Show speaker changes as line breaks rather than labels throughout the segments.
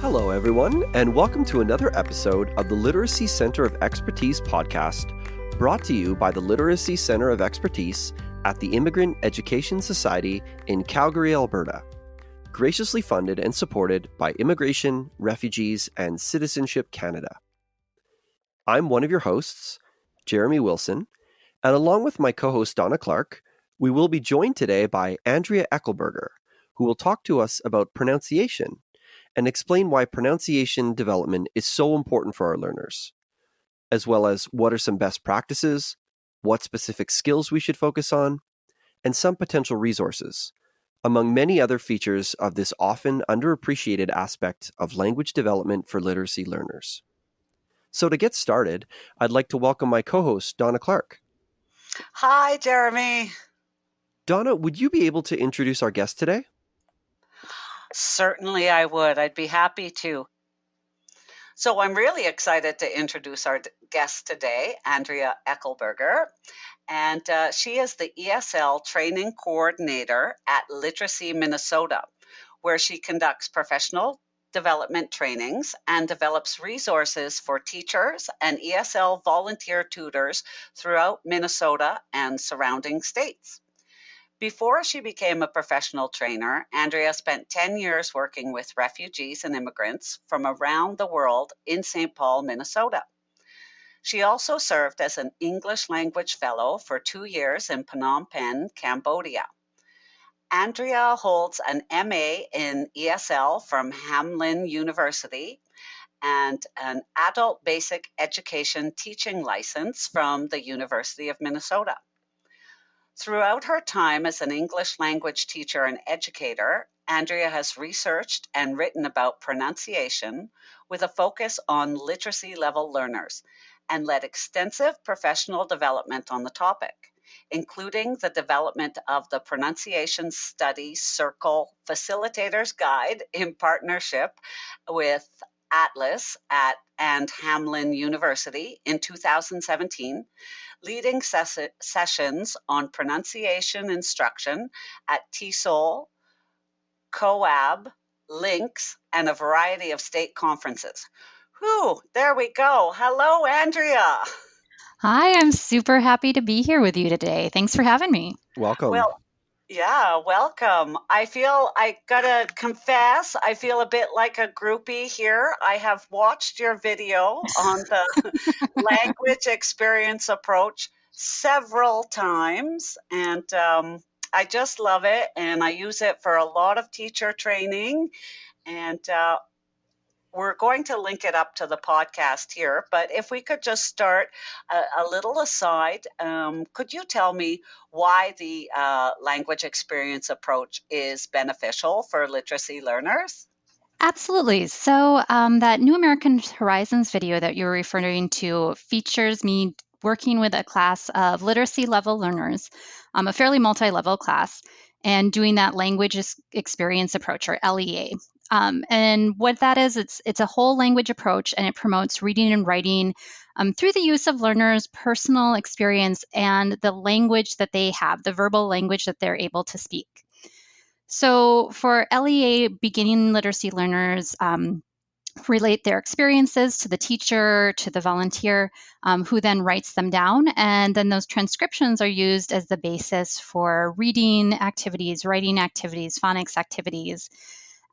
Hello, everyone, and welcome to another episode of the Literacy Center of Expertise podcast, brought to you by the Literacy Center of Expertise at the Immigrant Education Society in Calgary, Alberta, graciously funded and supported by Immigration, Refugees, and Citizenship Canada. I'm one of your hosts, Jeremy Wilson, and along with my co-host Donna Clark, we will be joined today by Andrea Echelberger, who will talk to us about pronunciation and explain why pronunciation development is so important for our learners, as well as what are some best practices, what specific skills we should focus on, and some potential resources, among many other features of this often underappreciated aspect of language development for literacy learners. So to get started, I'd like to welcome my co-host, Donna Clark.
Hi, Jeremy.
Donna, would you be able to introduce our guest today?
Certainly I would. I'd be happy to. So I'm really excited to introduce our guest today, Andrea Echelberger. And she is the ESL Training Coordinator at Literacy Minnesota, where she conducts professional development trainings and develops resources for teachers and ESL volunteer tutors throughout Minnesota and surrounding states. Before she became a professional trainer, Andrea spent 10 years working with refugees and immigrants from around the world in St. Paul, Minnesota. She also served as an English language fellow for 2 years in Phnom Penh, Cambodia. Andrea holds an MA in ESL from Hamline University and an adult basic education teaching license from the University of Minnesota. Throughout her time as an English language teacher and educator, Andrea has researched and written about pronunciation with a focus on literacy level learners and led extensive professional development on the topic, including the development of the Pronunciation Study Circle Facilitator's Guide in partnership with Atlas and Hamline University in 2017, leading sessions on pronunciation instruction at TESOL, COAB, LINCS, and a variety of state conferences. Whew, there we go. Hello, Andrea.
Hi, I'm super happy to be here with you today. Thanks for having me.
Welcome.
Well, yeah, welcome. I gotta confess, I feel a bit like a groupie here. I have watched your video on the language experience approach several times, and I just love it. And I use it for a lot of teacher training. And we're going to link it up to the podcast here. But if we could just start a little aside, could you tell me why the language experience approach is beneficial for literacy learners?
Absolutely. So, that New American Horizons video that you're referring to features me working with a class of literacy level learners, a fairly multi level class, and doing that language experience approach, or LEA. And what that is, it's a whole language approach, and it promotes reading and writing through the use of learners' personal experience and the language that they have, the verbal language that they're able to speak. So for LEA, beginning literacy learners relate their experiences to the teacher, to the volunteer, who then writes them down. And then those transcriptions are used as the basis for reading activities, writing activities, phonics activities.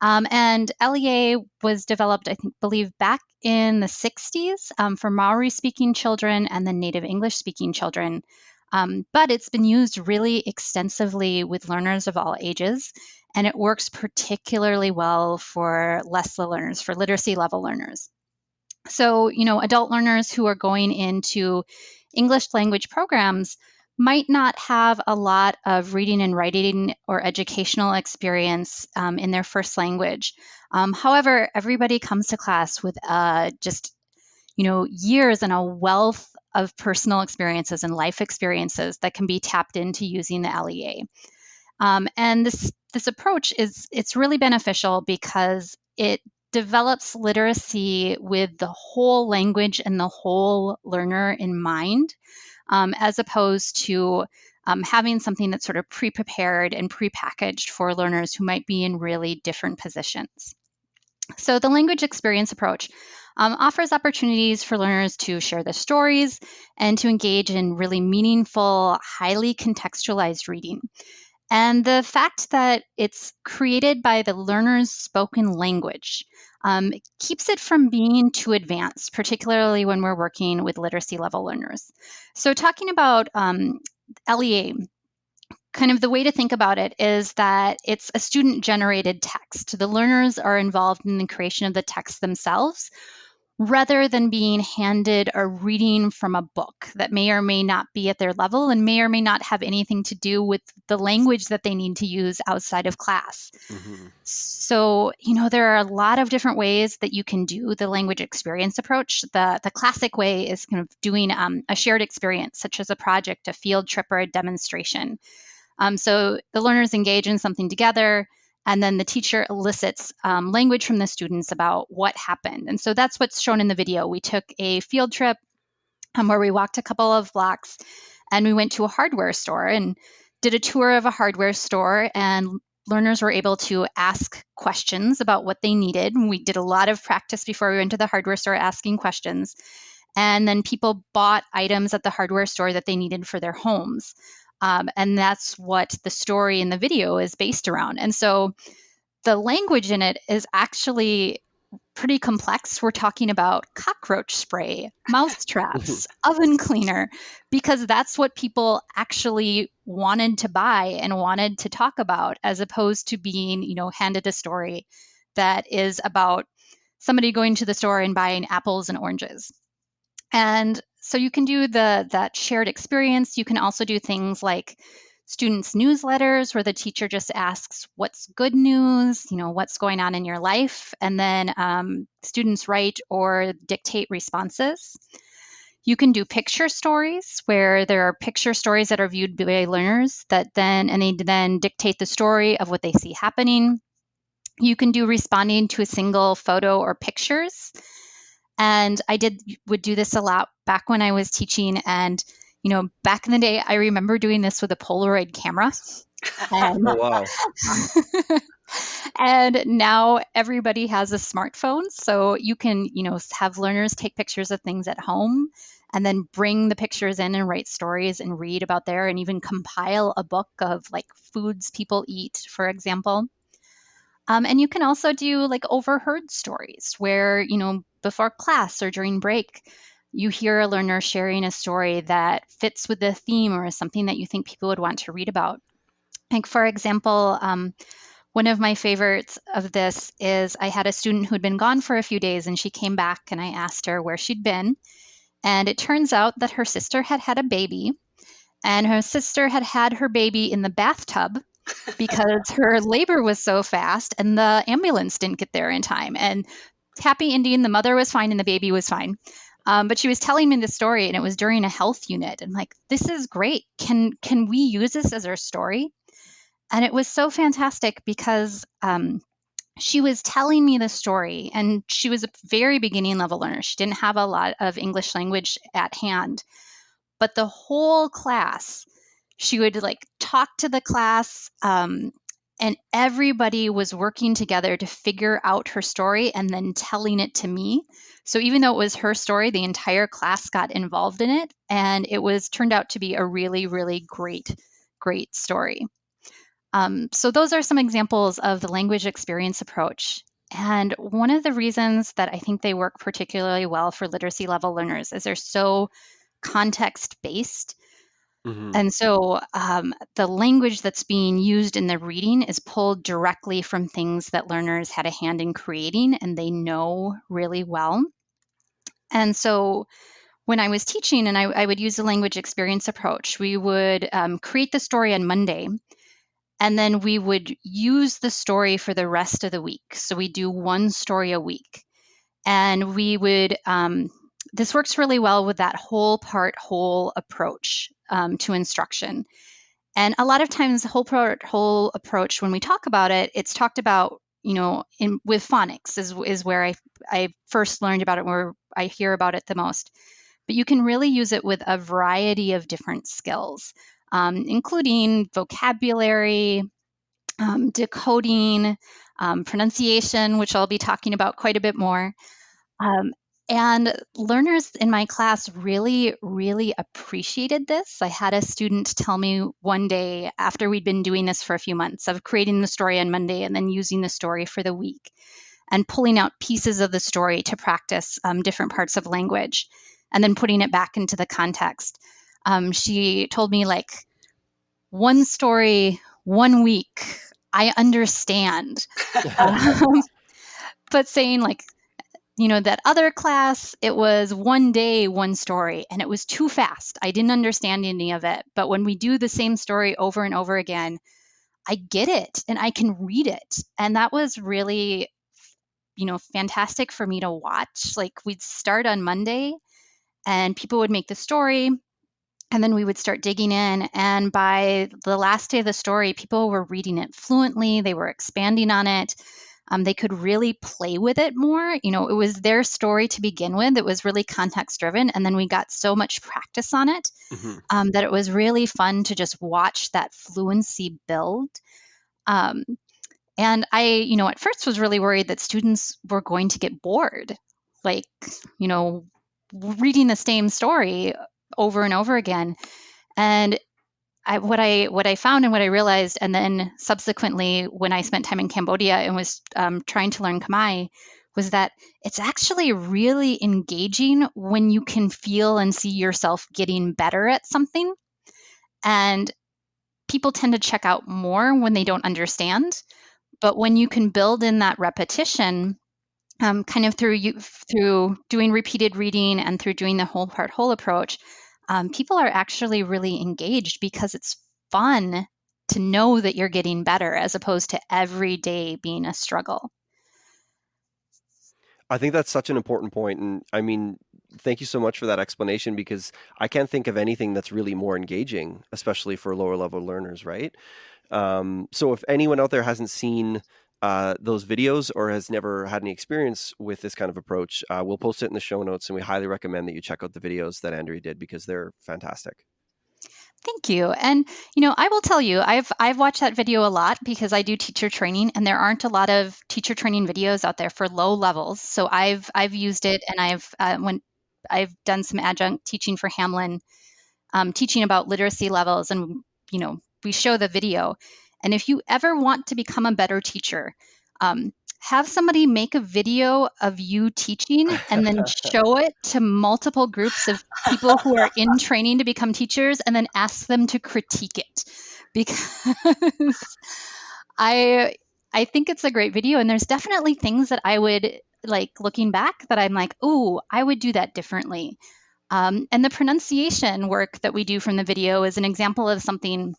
And LEA was developed, believe, back in the 60s for Maori-speaking children and then Native English-speaking children. But it's been used really extensively with learners of all ages, and it works particularly well for LESLA learners, for literacy level learners. So, adult learners who are going into English language programs might not have a lot of reading and writing or educational experience in their first language. However, everybody comes to class with just years and a wealth of personal experiences and life experiences that can be tapped into using the LEA. And this approach it's really beneficial because it develops literacy with the whole language and the whole learner in mind, as opposed to having something that's sort of pre-prepared and pre-packaged for learners who might be in really different positions. So the language experience approach offers opportunities for learners to share their stories and to engage in really meaningful, highly contextualized reading. And the fact that it's created by the learner's spoken language keeps it from being too advanced, particularly when we're working with literacy level learners. So, talking about LEA, kind of the way to think about it is that it's a student generated text. The learners are involved in the creation of the text themselves rather than being handed a reading from a book that may or may not be at their level and may or may not have anything to do with the language that they need to use outside of class.
Mm-hmm.
So, there are a lot of different ways that you can do the language experience approach. The classic way is kind of doing a shared experience, such as a project, a field trip, or a demonstration. So the learners engage in something together, and then the teacher elicits language from the students about what happened. And so that's what's shown in the video. We took a field trip where we walked a couple of blocks and we went to a hardware store and did a tour of a hardware store, and learners were able to ask questions about what they needed. We did a lot of practice before we went to the hardware store asking questions. And then people bought items at the hardware store that they needed for their homes. And that's what the story in the video is based around. And so the language in it is actually pretty complex. We're talking about cockroach spray, mouse traps, oven cleaner, because that's what people actually wanted to buy and wanted to talk about, as opposed to being, handed a story that is about somebody going to the store and buying apples and oranges. And so you can do that shared experience. You can also do things like students' newsletters where the teacher just asks, what's good news, what's going on in your life, and then students write or dictate responses. You can do picture stories where there are picture stories that are viewed by learners and they then dictate the story of what they see happening. You can do responding to a single photo or pictures. And I would do this a lot back when I was teaching. And, back in the day, I remember doing this with a Polaroid camera. And,
Oh, wow.
and now everybody has a smartphone. So you can, have learners take pictures of things at home and then bring the pictures in and write stories and read about there, and even compile a book of like foods people eat, for example. And you can also do like overheard stories where, before class or during break, you hear a learner sharing a story that fits with the theme or is something that you think people would want to read about. Like, for example, one of my favorites of this is I had a student who'd been gone for a few days and she came back and I asked her where she'd been. And it turns out that her sister had had a baby, and her sister had had her baby in the bathtub because her labor was so fast and the ambulance didn't get there in time. And happy ending, the mother was fine and the baby was fine. But she was telling me the story, and it was during a health unit. And like, this is great. Can we use this as our story? And it was so fantastic because she was telling me the story, and she was a very beginning level learner. She didn't have a lot of English language at hand, but the whole class, she would like talk to the class, and everybody was working together to figure out her story and then telling it to me. So even though it was her story, the entire class got involved in it, and it was turned out to be a really, really great story. So those are some examples of the language experience approach. And one of the reasons that I think they work particularly well for literacy level learners is they're so context based.
Mm-hmm.
And so the language that's being used in the reading is pulled directly from things that learners had a hand in creating and they know really well. And so when I was teaching and I would use the language experience approach, we would create the story on Monday, and then we would use the story for the rest of the week. So we do one story a week. And we would, this works really well with that whole part, whole approach to instruction. And a lot of times, the whole part, whole approach, when we talk about it, it's talked about, with phonics is where I first learned about it, where I hear about it the most. But you can really use it with a variety of different skills, including vocabulary, decoding, pronunciation, which I'll be talking about quite a bit more. Um, and learners in my class really, really appreciated this. I had a student tell me one day, after we'd been doing this for a few months, of creating the story on Monday and then using the story for the week and pulling out pieces of the story to practice different parts of language and then putting it back into the context. She told me, like, one story, 1 week, I understand. Um, but saying, like, that other class, it was 1 day, one story, and it was too fast. I didn't understand any of it. But when we do the same story over and over again, I get it and I can read it. And that was really, fantastic for me to watch. Like, we'd start on Monday and people would make the story, and then we would start digging in. And by the last day of the story, people were reading it fluently, they were expanding on it. They could really play with it more. It was their story to begin with. It was really context driven. And then we got so much practice on it that it was really fun to just watch that fluency build. Um, and I, at first was really worried that students were going to get bored, like, reading the same story over and over again. And what I found and what I realized, and then subsequently when I spent time in Cambodia and was trying to learn Khmer, was that it's actually really engaging when you can feel and see yourself getting better at something. And people tend to check out more when they don't understand. But when you can build in that repetition, kind of through doing repeated reading and through doing the whole part whole approach, people are actually really engaged because it's fun to know that you're getting better as opposed to every day being a struggle.
I think that's such an important point. And I mean, thank you so much for that explanation, because I can't think of anything that's really more engaging, especially for lower level learners, right? So if anyone out there hasn't seen those videos or has never had any experience with this kind of approach, we'll post it in the show notes, and we highly recommend that you check out the videos that Andrea did, because they're fantastic.
Thank you. And I will tell you, I've watched that video a lot because I do teacher training, and there aren't a lot of teacher training videos out there for low levels. So I've used it, and I've done some adjunct teaching for Hamlin, teaching about literacy levels, and we show the video. And if you ever want to become a better teacher, have somebody make a video of you teaching and then show it to multiple groups of people who are in training to become teachers, and then ask them to critique it, because I think it's a great video, and there's definitely things that I would, like, looking back, that I'm like, oh, I would do that differently. And the pronunciation work that we do from the video is an example of something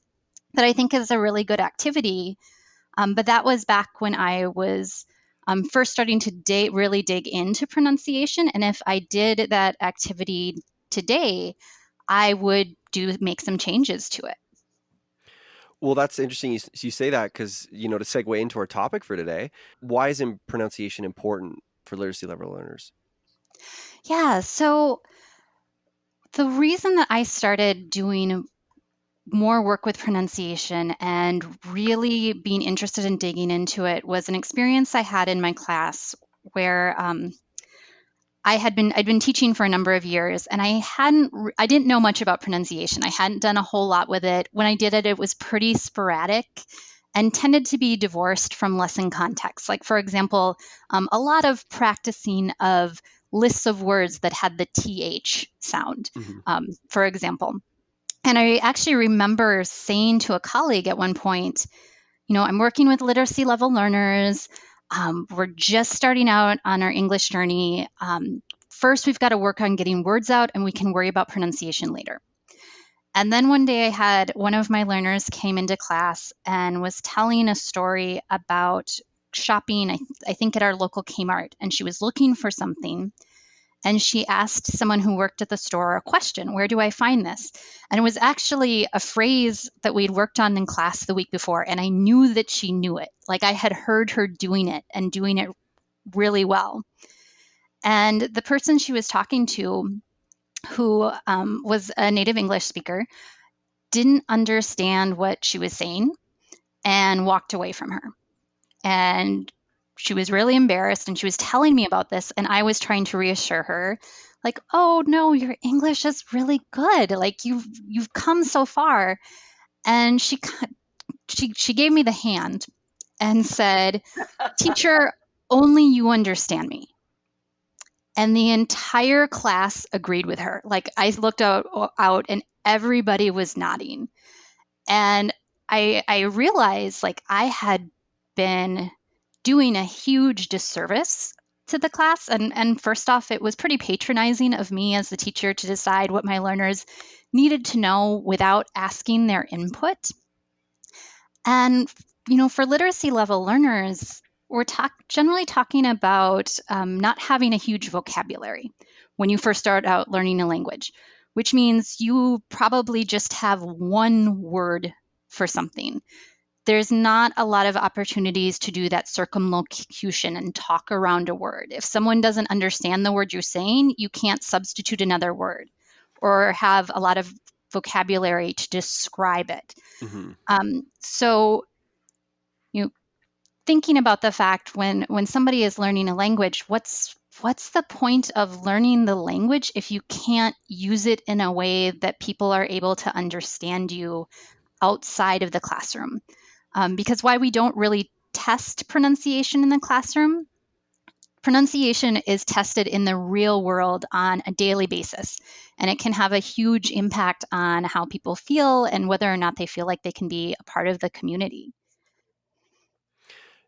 that I think is a really good activity. But that was back when I was first starting to really dig into pronunciation. And if I did that activity today, I would make some changes to it.
Well, that's interesting you say that, because, to segue into our topic for today, why is pronunciation important for literacy level learners?
Yeah, so the reason that I started doing more work with pronunciation and really being interested in digging into it was an experience I had in my class where I'd been teaching for a number of years, and I didn't know much about pronunciation. I hadn't done a whole lot with it. When I did it, it was pretty sporadic and tended to be divorced from lesson context. Like, for example, a lot of practicing of lists of words that had the TH sound, for example. And I actually remember saying to a colleague at one point, I'm working with literacy level learners. We're just starting out on our English journey. First, we've got to work on getting words out, and we can worry about pronunciation later. And then one day I had one of my learners came into class and was telling a story about shopping, I think at our local Kmart, and she was looking for something. And she asked someone who worked at the store a question: where do I find this? And it was actually a phrase that we'd worked on in class the week before, and I knew that she knew it. Like, I had heard her doing it and doing it really well. And the person she was talking to, who was a native English speaker, didn't understand what she was saying and walked away from her. and she was really embarrassed, and she was telling me about this, and I was trying to reassure her, like, oh no, your English is really good, like you've come so far. And she gave me the hand and said, teacher, only you understand me. And the entire class agreed with her. Like, I looked out and everybody was nodding. And I realized, like, I had been doing a huge disservice to the class. And first off, it was pretty patronizing of me as the teacher to decide what my learners needed to know without asking their input. And, for literacy level learners, we're generally talking about not having a huge vocabulary when you first start out learning a language, which means you probably just have one word for something. There's not a lot of opportunities to do that circumlocution and talk around a word. If someone doesn't understand the word you're saying, you can't substitute another word or have a lot of vocabulary to describe it. So, thinking about the fact when somebody is learning a language, what's the point of learning the language if you can't use it in a way that people are able to understand you outside of the classroom? Because why we don't really test pronunciation in the classroom, pronunciation is tested in the real world on a daily basis, and it can have a huge impact on how people feel and whether or not they feel like they can be a part of the community.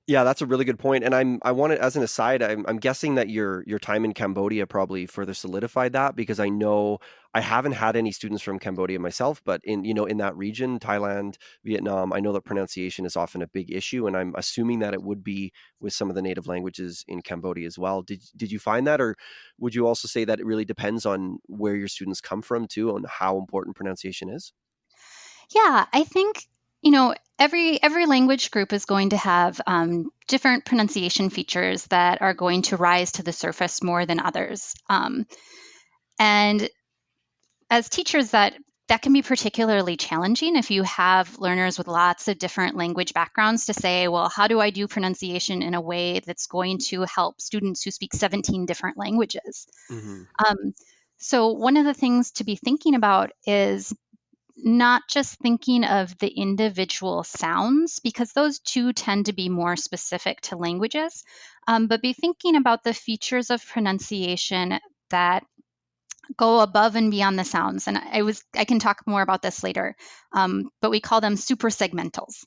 Yeah, that's a really good point. And I wanted, as an aside, I'm guessing that your time in Cambodia probably further solidified that, because I know I haven't had any students from Cambodia myself, but in that region, Thailand, Vietnam, I know that pronunciation is often a big issue, and I'm assuming that it would be with some of the native languages in Cambodia as well. Did you find that, or would you also say that it really depends on where your students come from too, on how important pronunciation is?
Yeah, I think, every language group is going to have different pronunciation features that are going to rise to the surface more than others. And as teachers, that can be particularly challenging if you have learners with lots of different language backgrounds to say, well, how do I do pronunciation in a way that's going to help students who speak 17 different languages?
Mm-hmm.
So one of the things to be thinking about is not just thinking of the individual sounds, because those two tend to be more specific to languages, but be thinking about the features of pronunciation that go above and beyond the sounds. And I can talk more about this later, but we call them suprasegmentals.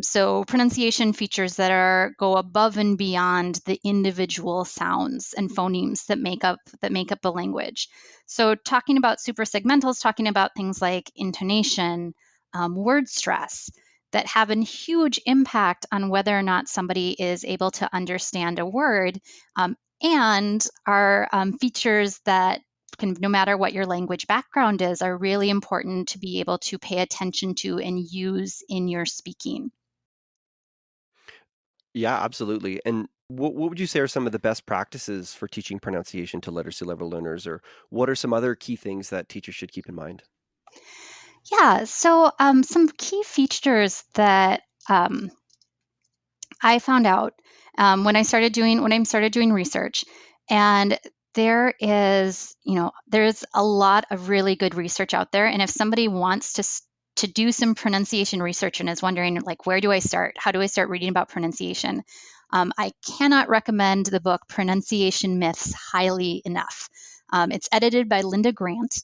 So pronunciation features that go above and beyond the individual sounds and phonemes that make up the language. So talking about suprasegmentals, talking about things like intonation, word stress, that have a huge impact on whether or not somebody is able to understand a word, and are features that can, no matter what your language background is, are really important to be able to pay attention to and use in your speaking.
Yeah, absolutely. And what would you say are some of the best practices for teaching pronunciation to literacy level learners, or what are some other key things that teachers should keep in mind?
Yeah, so some key features that I found out when I started doing research, and there's a lot of really good research out there. And if somebody wants to do some pronunciation research and is wondering, like, where do I start? How do I start reading about pronunciation? I cannot recommend the book Pronunciation Myths highly enough. It's edited by Linda Grant,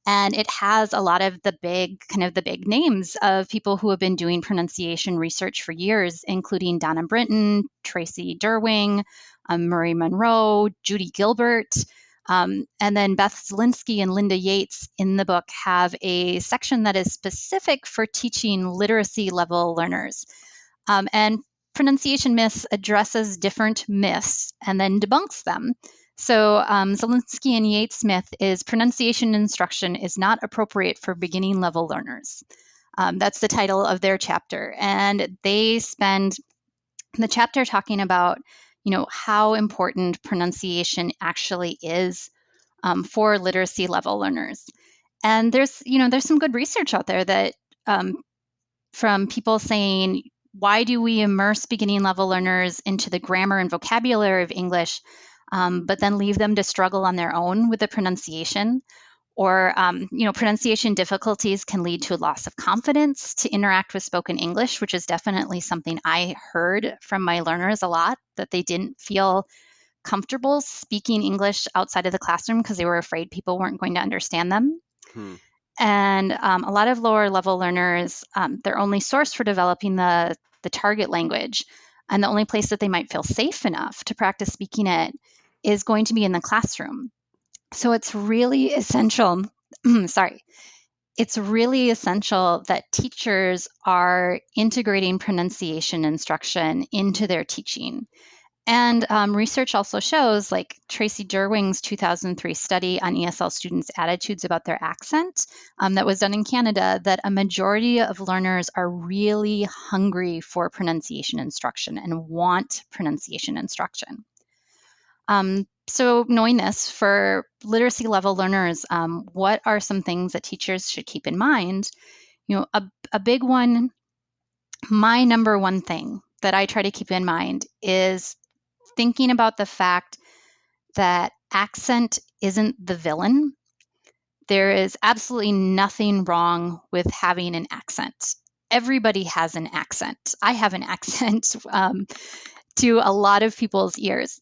and it has a lot of the big names of people who have been doing pronunciation research for years, including Donna Brinton, Tracy Derwing, Murray Monroe, Judy Gilbert, and then Beth Zelinsky and Linda Yates in the book have a section that is specific for teaching literacy level learners. And Pronunciation Myths addresses different myths and then debunks them. So Zelinsky and Yates' myth is pronunciation instruction is not appropriate for beginning level learners. That's the title of their chapter. And they spend the chapter talking about, how important pronunciation actually is for literacy level learners. And there's some good research out there that from people saying why do we immerse beginning level learners into the grammar and vocabulary of English, but then leave them to struggle on their own with the pronunciation? Or, pronunciation difficulties can lead to a loss of confidence to interact with spoken English, which is definitely something I heard from my learners a lot, that they didn't feel comfortable speaking English outside of the classroom because they were afraid people weren't going to understand them.
Hmm.
And a lot of lower level learners, their only source for developing the target language and the only place that they might feel safe enough to practice speaking it is going to be in the classroom. So it's really essential. Sorry. It's really essential that teachers are integrating pronunciation instruction into their teaching. And research also shows, like Tracy Derwing's 2003 study on ESL students' attitudes about their accent that was done in Canada, that a majority of learners are really hungry for pronunciation instruction and want pronunciation instruction. So knowing this, for literacy level learners, what are some things that teachers should keep in mind? A big one, my number one thing that I try to keep in mind is thinking about the fact that accent isn't the villain. There is absolutely nothing wrong with having an accent. Everybody has an accent. I have an accent to a lot of people's ears.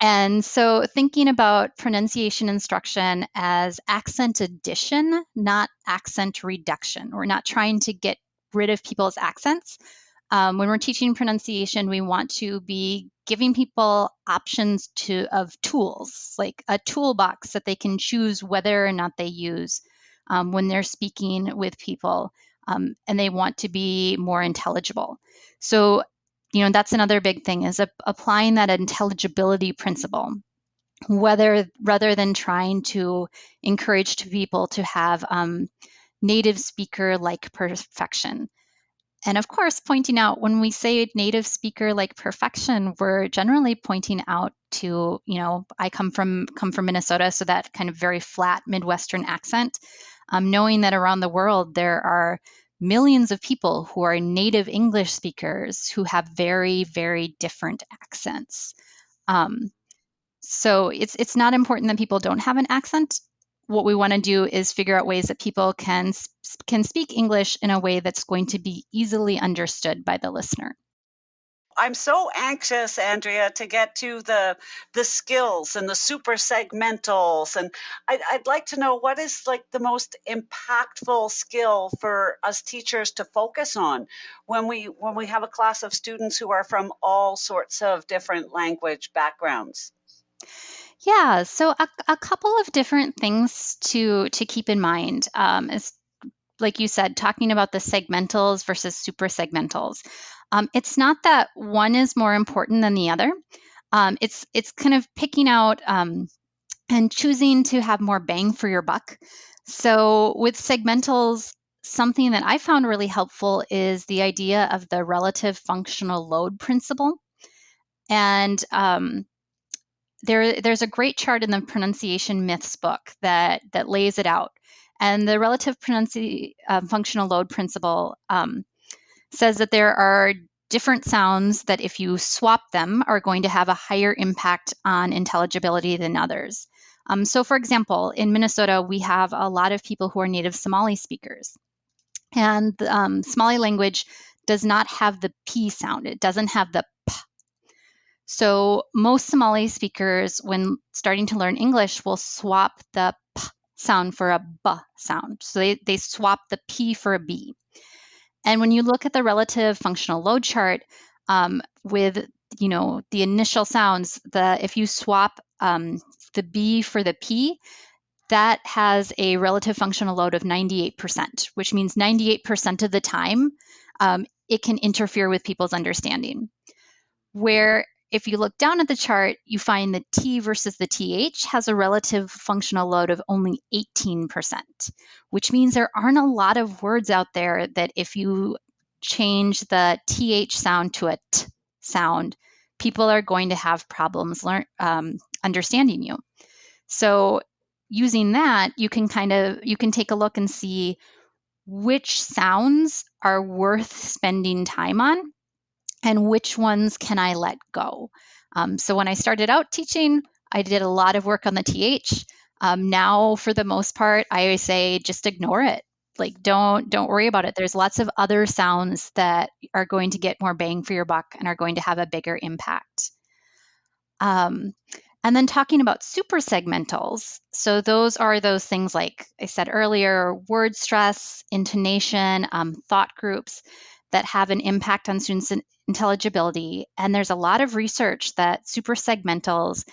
And so thinking about pronunciation instruction as accent addition, not accent reduction. We're not trying to get rid of people's accents. When we're teaching pronunciation, we want to be giving people options of tools, like a toolbox that they can choose whether or not they use when they're speaking with people, and they want to be more intelligible. So, that's another big thing, is applying that intelligibility principle, rather than trying to encourage people to have native speaker like perfection. And of course, pointing out, when we say native speaker like perfection, we're generally pointing out to, I come from Minnesota, so that kind of very flat Midwestern accent, knowing that around the world there are millions of people who are native English speakers who have very, very different accents. So it's not important that people don't have an accent. What we want to do is figure out ways that people can speak English in a way that's going to be easily understood by the listener.
I'm so anxious, Andrea, to get to the skills and the suprasegmentals, and I'd like to know what is like the most impactful skill for us teachers to focus on when we have a class of students who are from all sorts of different language backgrounds.
Yeah, so a couple of different things to keep in mind is, like you said, talking about the segmentals versus suprasegmentals. It's not that one is more important than the other. It's kind of picking out and choosing to have more bang for your buck. So with segmentals, something that I found really helpful is the idea of the relative functional load principle. And there's a great chart in the Pronunciation Myths book that lays it out. And the relative functional load principle says that there are different sounds that, if you swap them, are going to have a higher impact on intelligibility than others. So, for example, in Minnesota, we have a lot of people who are native Somali speakers. And Somali language does not have the P sound, it doesn't have the P. So most Somali speakers, when starting to learn English, will swap the P sound for a B sound. So they swap the P for a B. And when you look at the relative functional load chart, with the initial sounds, if you swap the B for the P, that has a relative functional load of 98%, which means 98% of the time it can interfere with people's understanding. Where if you look down at the chart, you find the T versus the TH has a relative functional load of only 18%, which means there aren't a lot of words out there that if you change the TH sound to a T sound, people are going to have problems understanding you. So using that, you can take a look and see which sounds are worth spending time on and which ones can I let go? So when I started out teaching, I did a lot of work on the TH. Now, for the most part, I always say just ignore it. Like don't worry about it. There's lots of other sounds that are going to get more bang for your buck and are going to have a bigger impact. Um, and then talking about suprasegmentals. So those are those things like I said earlier, word stress, intonation, thought groups that have an impact on students' intelligibility. And there's a lot of research that suprasegmentals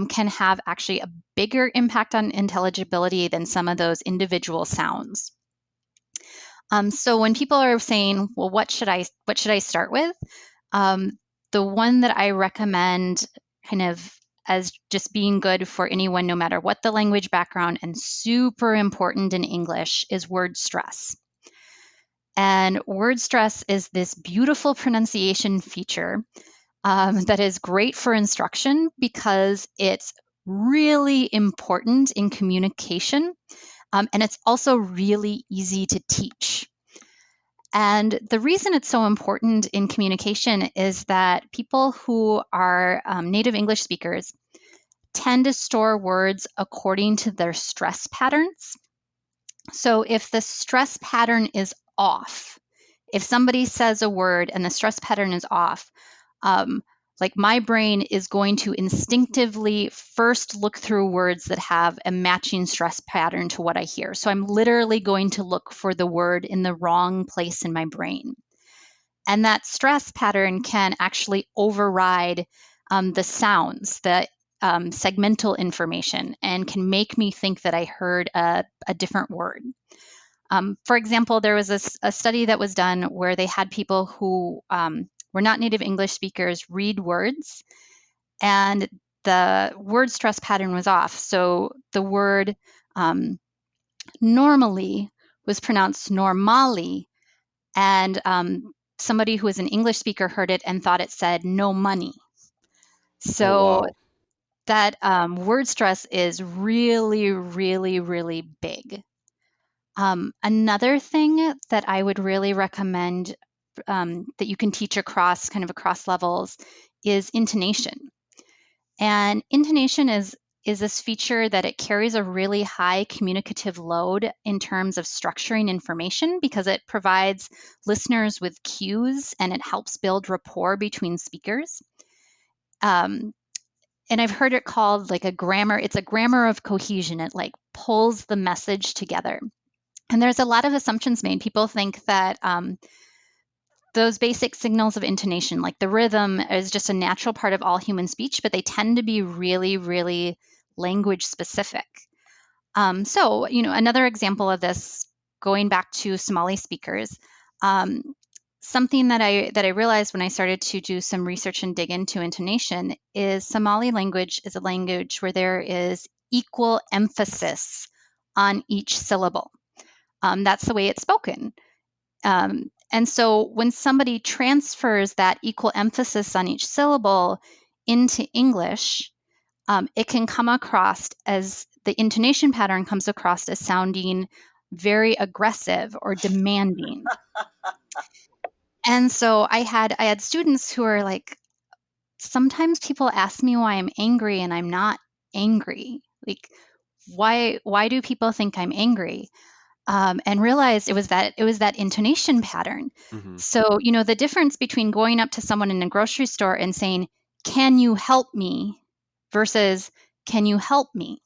can have actually a bigger impact on intelligibility than some of those individual sounds. So when people are saying, well, what should I start with? The one that I recommend kind of as just being good for anyone, no matter what the language background, and super important in English, is word stress. And word stress is this beautiful pronunciation feature that is great for instruction because it's really important in communication, and it's also really easy to teach. And the reason it's so important in communication is that people who are native English speakers tend to store words according to their stress patterns. So if the stress pattern is off, if somebody says a word and the stress pattern is off, like my brain is going to instinctively first look through words that have a matching stress pattern to what I hear. So I'm literally going to look for the word in the wrong place in my brain. And that stress pattern can actually override the sounds, the segmental information, and can make me think that I heard a different word. For example, there was a study that was done where they had people who were not native English speakers read words, and the word stress pattern was off. So the word normally was pronounced normally, and somebody who was an English speaker heard it and thought it said no money. So
Oh, wow.
that word stress is really, really, really big. Another thing that I would really recommend that you can teach across levels is intonation. And intonation is this feature that it carries a really high communicative load in terms of structuring information because it provides listeners with cues and it helps build rapport between speakers. And I've heard it called like a grammar. It's a grammar of cohesion. It like pulls the message together. And there's a lot of assumptions made. People think that those basic signals of intonation, like the rhythm, is just a natural part of all human speech, but they tend to be really, really language specific. So, another example of this, going back to Somali speakers, something that I realized when I started to do some research and dig into intonation is Somali language is a language where there is equal emphasis on each syllable. That's the way it's spoken. And so when somebody transfers that equal emphasis on each syllable into English, it can come across as the intonation pattern comes across as sounding very aggressive or demanding. And so I had students who are like, sometimes people ask me why I'm angry and I'm not angry. Like, why do people think I'm angry? And realized it was that intonation pattern.
Mm-hmm.
So, the difference between going up to someone in a grocery store and saying, "Can you help me?" versus "Can you help me?"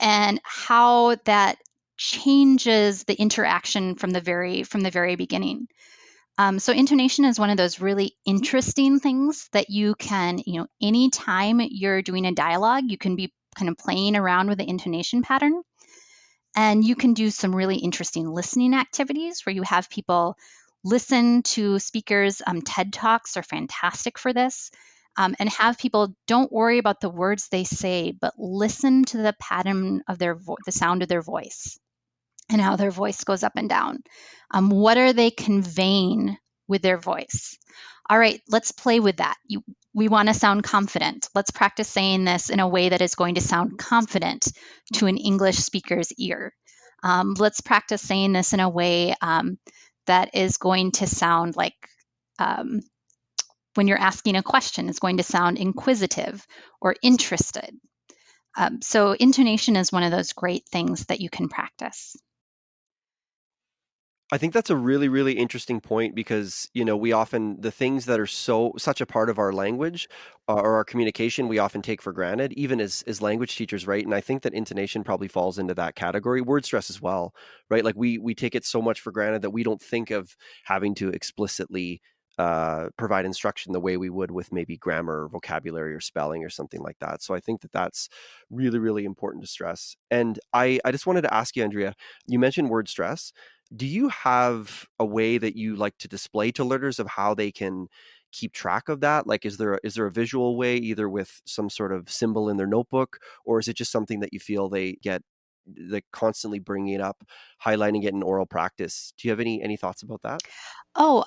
and how that changes the interaction from the very beginning. So intonation is one of those really interesting things that you can, anytime you're doing a dialogue, you can be kind of playing around with the intonation pattern. And you can do some really interesting listening activities where you have people listen to speakers. TED Talks are fantastic for this. And have people don't worry about the words they say, but listen to the pattern of the sound of their voice and how their voice goes up and down. What are they conveying with their voice? All right, let's play with that. We want to sound confident. Let's practice saying this in a way that is going to sound confident to an English speaker's ear. Let's practice saying this in a way that is going to sound like when you're asking a question, is going to sound inquisitive or interested. So intonation is one of those great things that you can practice.
I think that's a really, really interesting point because, we often, the things that are such a part of our language or our communication, we often take for granted, even as language teachers, right? And I think that intonation probably falls into that category, word stress as well, right? Like we take it so much for granted that we don't think of having to explicitly provide instruction the way we would with maybe grammar or vocabulary or spelling or something like that. So I think that that's really, really important to stress. And I just wanted to ask you, Andrea, you mentioned word stress. Do you have a way that you like to display to learners of how they can keep track of that? Like, is there a visual way, either with some sort of symbol in their notebook, or is it just something that you feel they get, like, constantly bringing it up, highlighting it in oral practice? Do you have any thoughts about that?
Oh,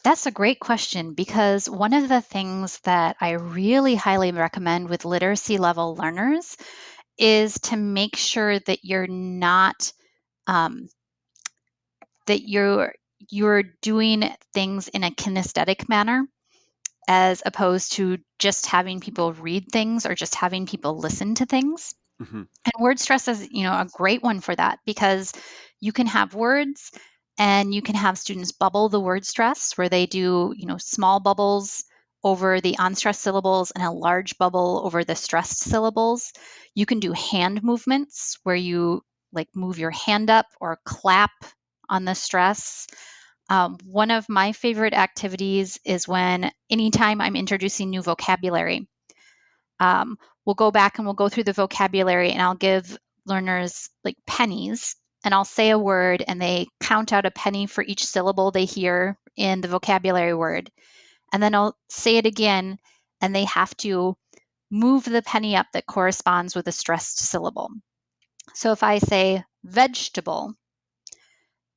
that's a great question, because one of the things that I really highly recommend with literacy level learners is to make sure that you're not um, that you're doing things in a kinesthetic manner, as opposed to just having people read things or just having people listen to things.
Hmm.
And word stress is, a great one for that, because you can have words and you can have students bubble the word stress, where they do, small bubbles over the unstressed syllables and a large bubble over the stressed syllables. You can do hand movements where you like move your hand up or clap on the stress. One of my favorite activities is when anytime I'm introducing new vocabulary, um, we'll go back and we'll go through the vocabulary, and I'll give learners like pennies, and I'll say a word and they count out a penny for each syllable they hear in the vocabulary word. And then I'll say it again, and they have to move the penny up that corresponds with a stressed syllable. So if I say vegetable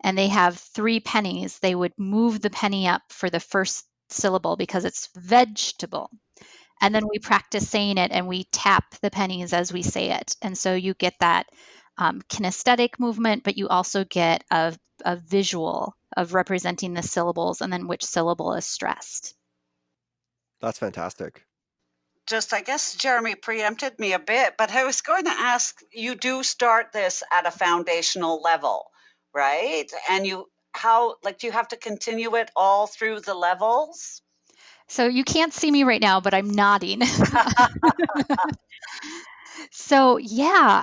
and they have 3 pennies, they would move the penny up for the first syllable because it's vegetable. And then we practice saying it and we tap the pennies as we say it. And so you get that kinesthetic movement, but you also get a visual of representing the syllables and then which syllable is stressed.
That's fantastic.
I guess Jeremy preempted me a bit, but I was going to ask, you do start this at a foundational level, right? And do you have to continue it all through the levels?
So you can't see me right now, but I'm nodding. So yeah,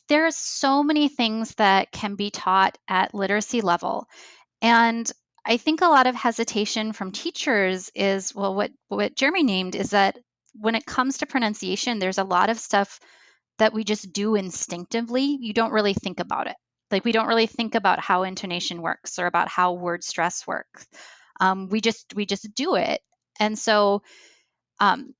there's so many things that can be taught at literacy level. And I think a lot of hesitation from teachers is, well, what Jeremy named is that when it comes to pronunciation, there's a lot of stuff that we just do instinctively. You don't really think about it. Like, we don't really think about how intonation works or about how word stress works. We just do it. And so um,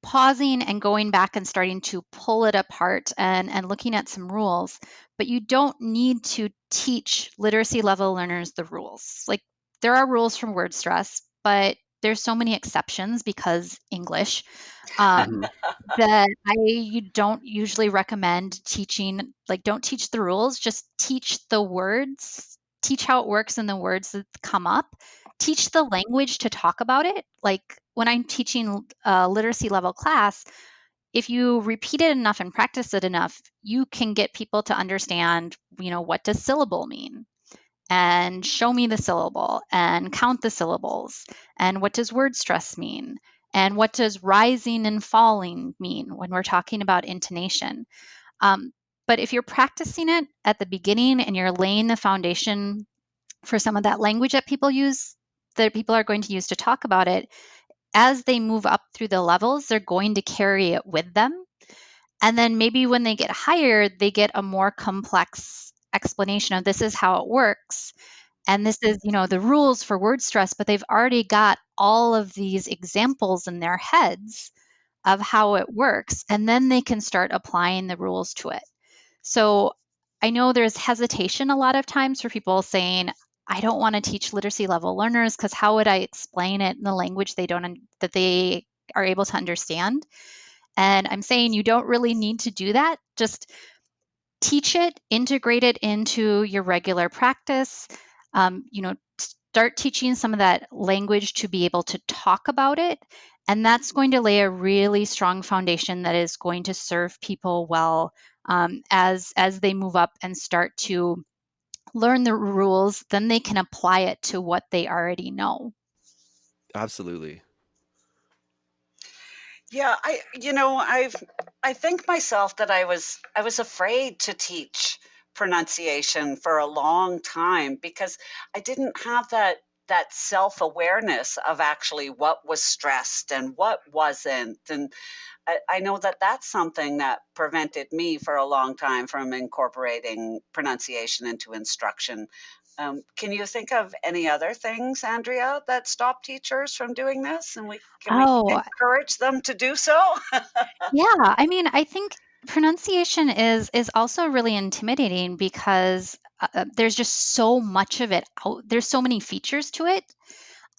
pausing and going back and starting to pull it apart and looking at some rules, but you don't need to teach literacy level learners the rules. Like, there are rules from word stress, but there's so many exceptions because English.
Hmm.
That I don't usually recommend teaching. Like, don't teach the rules, just teach the words, teach how it works in the words that come up, teach the language to talk about it. Like, when I'm teaching a literacy level class, if you repeat it enough and practice it enough, you can get people to understand, what does syllable mean? And show me the syllable and count the syllables. And what does word stress mean? And what does rising and falling mean when we're talking about intonation? Um, but if you're practicing it at the beginning and you're laying the foundation for some of that language that people are going to use to talk about it, as they move up through the levels, they're going to carry it with them. And then maybe when they get higher, they get a more complex explanation of, this is how it works. And this is, the rules for word stress, but they've already got all of these examples in their heads of how it works. And then they can start applying the rules to it. So I know there's hesitation a lot of times for people saying, I don't want to teach literacy level learners because how would I explain it in the language that they are able to understand? And I'm saying you don't really need to do that. Just teach it, integrate it into your regular practice. Um, you know, start teaching some of that language to be able to talk about it. And that's going to lay a really strong foundation that is going to serve people well as they move up and start to learn the rules. Then they can apply it to what they already know.
Absolutely.
Yeah, I think myself that I was afraid to teach pronunciation for a long time because I didn't have that self-awareness of actually what was stressed and what wasn't. And I know that that's something that prevented me for a long time from incorporating pronunciation into instruction. Can you think of any other things, Andrea, that stop teachers from doing this? And can we
Oh,
encourage them to do so?
yeah. I mean, I think pronunciation is also really intimidating because there's just so much of it out. There's so many features to it.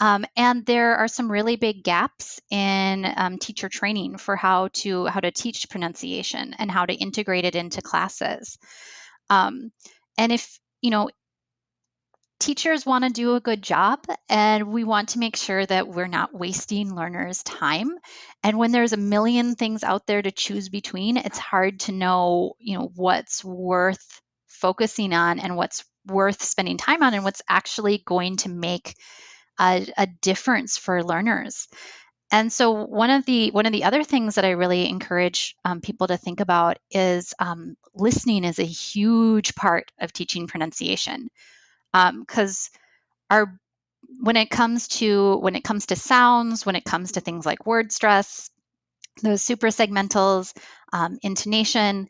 And there are some really big gaps in teacher training for how to teach pronunciation and how to integrate it into classes. Um, and if teachers want to do a good job, and we want to make sure that we're not wasting learners' time. And when there's a million things out there to choose between, it's hard to know, what's worth focusing on and what's worth spending time on and what's actually going to make a difference for learners. And so one of the other things that I really encourage people to think about is listening is a huge part of teaching pronunciation, because our when it comes to sounds, when it comes to things like word stress, those suprasegmentals, intonation,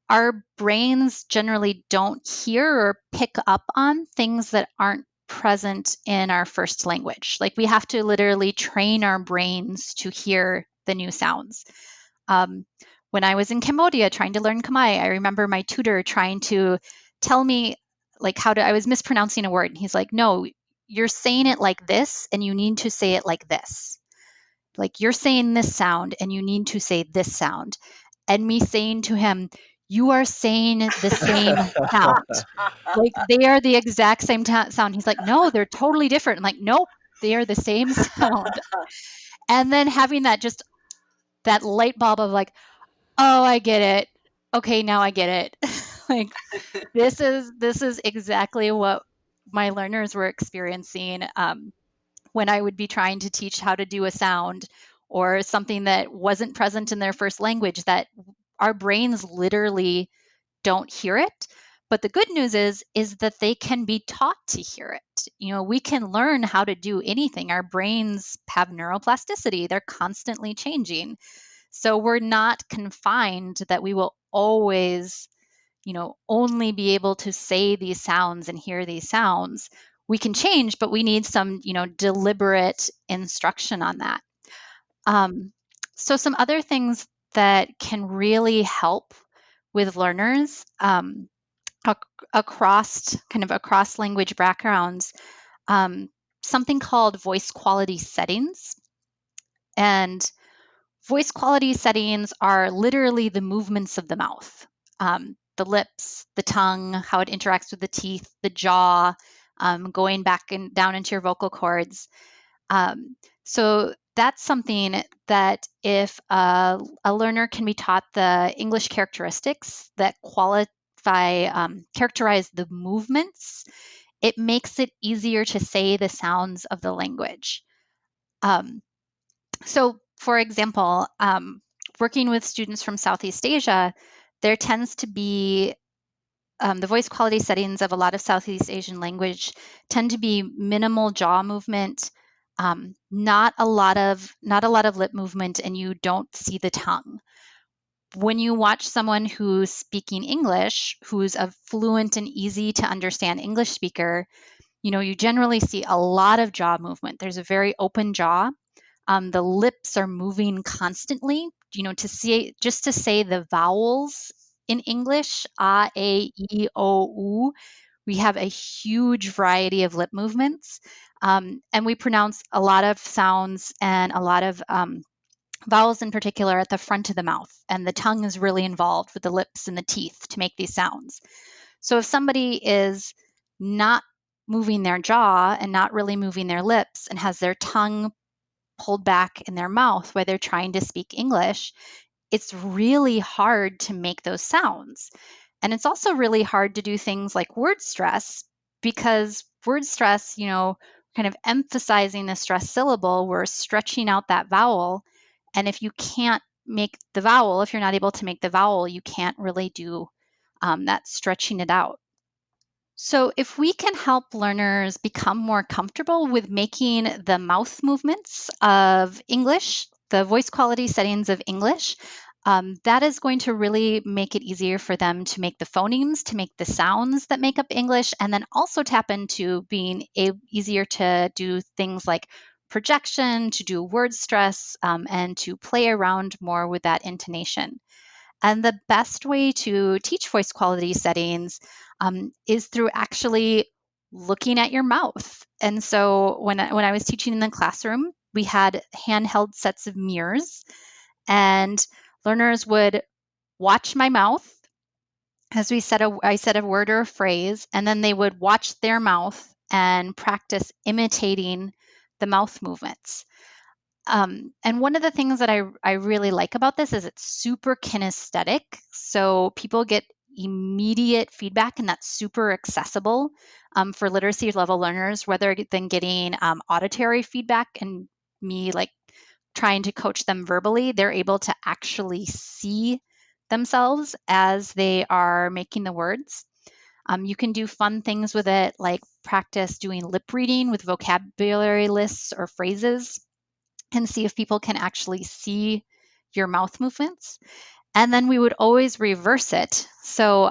our brains generally don't hear or pick up on things that aren't present in our first language. Like, we have to literally train our brains to hear the new sounds. Um, when I was in Cambodia trying to learn Khmer, I remember my tutor trying to tell me like I was mispronouncing a word. And he's like, no, you're saying it like this and you need to say it like this. Like, you're saying this sound and you need to say this sound. And me saying to him, you are saying the same sound. Like, they are the exact same sound. He's like, no, they're totally different. I'm like, nope, they are the same sound. And then having that light bulb of like, oh, I get it. Okay, now I get it. Like, this is exactly what my learners were experiencing when I would be trying to teach how to do a sound or something that wasn't present in their first language, that our brains literally don't hear it. But the good news is that they can be taught to hear it. We can learn how to do anything. Our brains have neuroplasticity. They're constantly changing. So we're not confined that we will always, only be able to say these sounds and hear these sounds. We can change, but we need some, deliberate instruction on that. So some other things that can really help with learners across language backgrounds, something called voice quality settings. And voice quality settings are literally the movements of the mouth, the lips, the tongue, how it interacts with the teeth, the jaw, going back and down into your vocal cords. So that's something that if a learner can be taught the English characteristics that characterize the movements, it makes it easier to say the sounds of the language. So, for example, working with students from Southeast Asia, there tends to be the voice quality settings of a lot of Southeast Asian language tend to be minimal jaw movement, not a lot of lip movement, and you don't see the tongue. When you watch someone who's speaking English, who's a fluent and easy to understand English speaker, you generally see a lot of jaw movement. There's a very open jaw. The lips are moving constantly, just to say the vowels in English, a, e, o, u. We have a huge variety of lip movements, and we pronounce a lot of sounds and a lot of vowels in particular at the front of the mouth, and the tongue is really involved with the lips and the teeth to make these sounds. So if somebody is not moving their jaw and not really moving their lips and has their tongue pulled back in their mouth while they're trying to speak English, it's really hard to make those sounds. And it's also really hard to do things like word stress, because word stress, kind of emphasizing the stress syllable, we're stretching out that vowel. And if you can't make the vowel, if you're not able to make the vowel, you can't really do that stretching it out. So, if we can help learners become more comfortable with making the mouth movements of English, the voice quality settings of English, that is going to really make it easier for them to make the phonemes, to make the sounds that make up English, and then also tap into being easier to do things like projection, to do word stress, and to play around more with that intonation. And the best way to teach voice quality settings is through actually looking at your mouth. And so when I was teaching in the classroom, we had handheld sets of mirrors, and learners would watch my mouth as I said a word or a phrase, and then they would watch their mouth and practice imitating the mouth movements. And one of the things that I really like about this is it's super kinesthetic. So people get immediate feedback, and that's super accessible for literacy level learners, rather than getting auditory feedback and me like trying to coach them verbally. They're able to actually see themselves as they are making the words. You can do fun things with it, like practice doing lip reading with vocabulary lists or phrases, and see if people can actually see your mouth movements. And then we would always reverse it. So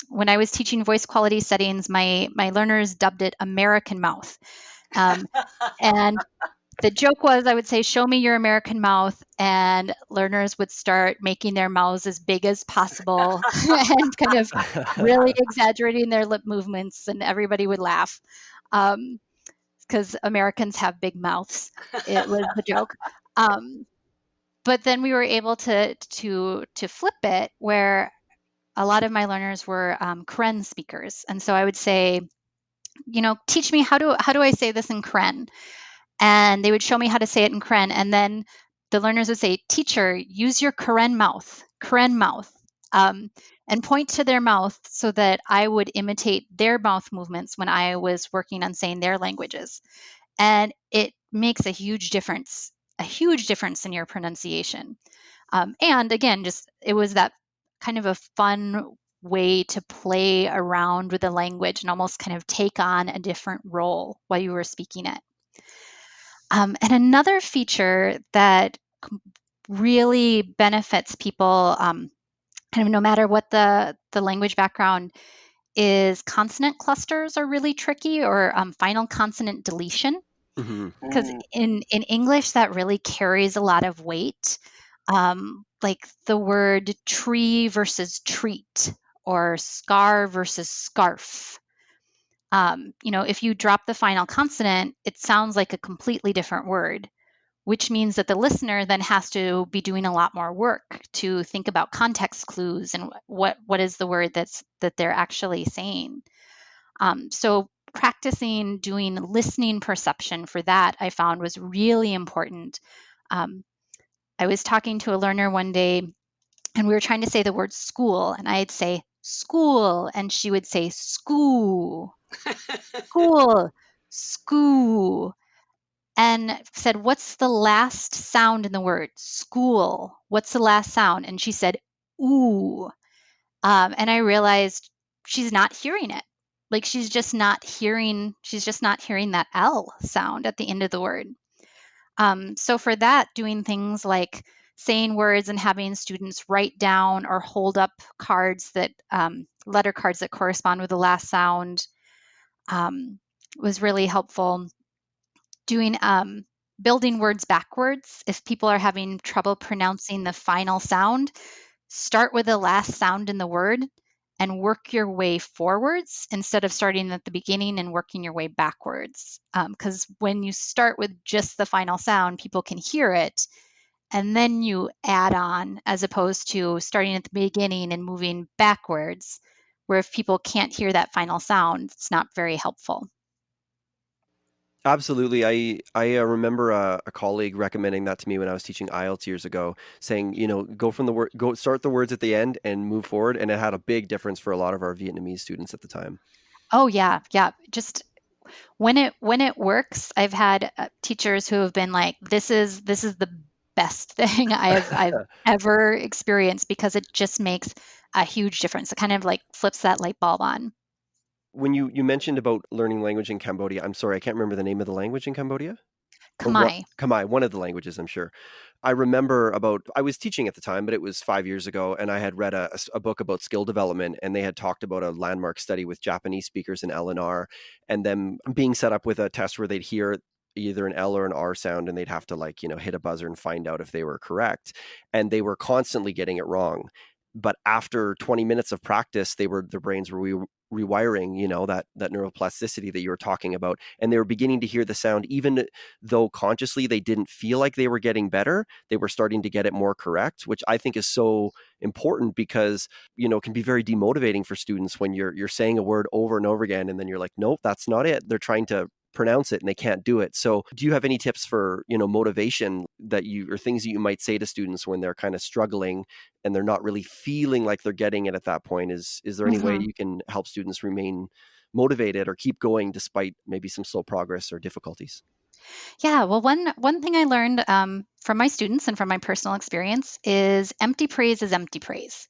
when I was teaching voice quality settings, my learners dubbed it American mouth. And the joke was, I would say, show me your American mouth, and learners would start making their mouths as big as possible and kind of really exaggerating their lip movements, and everybody would laugh. Because Americans have big mouths. It was the joke. But then we were able to flip it, where a lot of my learners were Karen speakers, and so I would say, teach me how do I say this in Karen, and they would show me how to say it in Karen, and then the learners would say, teacher, use your Karen mouth, and point to their mouth so that I would imitate their mouth movements when I was working on saying their languages. And it makes a huge difference in your pronunciation. And again, just it was that kind of a fun way to play around with the language and almost kind of take on a different role while you were speaking it. And another feature that really benefits people, kind of no matter what the language background, is consonant clusters are really tricky, or final consonant deletion. Because in English, that really carries a lot of weight. Like the word tree versus treat, or scar versus scarf. If you drop the final consonant, it sounds like a completely different word, which means that the listener then has to be doing a lot more work to think about context clues and what is the word that they're actually saying. So practicing doing listening perception for that, I found, was really important. I was talking to a learner one day, and we were trying to say the word school, and I'd say school, and she would say school, school, school, and said, what's the last sound in the word school? What's the last sound? And she said, ooh. And I realized she's not hearing it. Like she's just not hearing that L sound at the end of the word. So for that, doing things like saying words and having students write down or hold up cards that letter cards that correspond with the last sound was really helpful. Doing building words backwards. If people are having trouble pronouncing the final sound, start with the last sound in the word and work your way forwards instead of starting at the beginning and working your way backwards. Because when you start with just the final sound, people can hear it, and then you add on, as opposed to starting at the beginning and moving backwards. where if people can't hear that final sound, it's not very helpful.
Absolutely. I remember a colleague recommending that to me when I was teaching IELTS years ago, saying, go from the word, go start the words at the end and move forward. And it had a big difference for a lot of our Vietnamese students at the time.
Oh yeah, yeah. Just when it works, I've had teachers who have been like, this is the best thing I've ever experienced because it just makes a huge difference. It kind of like flips that light bulb on.
When you mentioned about learning language in Cambodia, I'm sorry, I can't remember the name of the language in Cambodia. Or what?
Khmer.
Khmer, one of the languages, I'm sure. I remember I was teaching at the time, but it was 5 years ago, and I had read a book about skill development, and they had talked about a landmark study with Japanese speakers in LNR, and them being set up with a test where they'd hear either an L or an R sound, and they'd have to hit a buzzer and find out if they were correct, and they were constantly getting it wrong. But after 20 minutes of practice, their brains were rewiring, that neuroplasticity that you were talking about, and they were beginning to hear the sound, even though consciously they didn't feel like they were getting better. They were starting to get it more correct, which I think is so important because it can be very demotivating for students when you're saying a word over and over again, and then you're like, nope, that's not it. They're trying to pronounce it and they can't do it. So do you have any tips for motivation or things that you might say to students when they're kind of struggling and they're not really feeling like they're getting it at that point? Is there any way
Hmm.
you can help students remain motivated or keep going despite maybe some slow progress or difficulties?
Yeah, well, one thing I learned from my students and from my personal experience is empty praise is empty praise.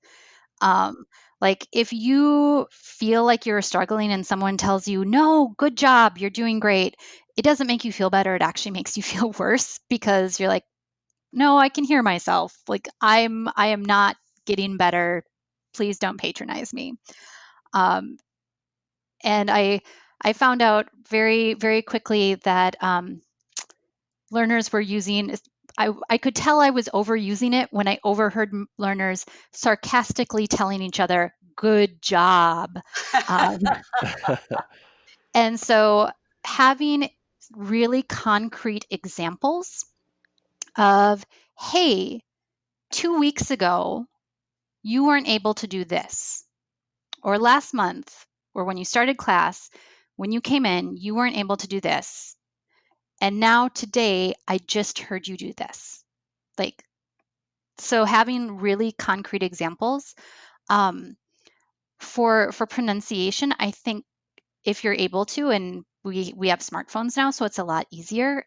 Um, like if you feel like you're struggling and someone tells you, "No, good job, you're doing great," it doesn't make you feel better. It actually makes you feel worse because you're like, "No, I can hear myself. Like I am not getting better. Please don't patronize me." Um, and I found out very very quickly that learners were using. I could tell I was overusing it when I overheard learners sarcastically telling each other, "Good job." Um, and so having really concrete examples of, hey, 2 weeks ago, you weren't able to do this. Or last month, or when you started class, when you came in, you weren't able to do this. And now today, I just heard you do this. Like, so having really concrete examples um, for pronunciation, I think if you're able to, and we have smartphones now, so it's a lot easier.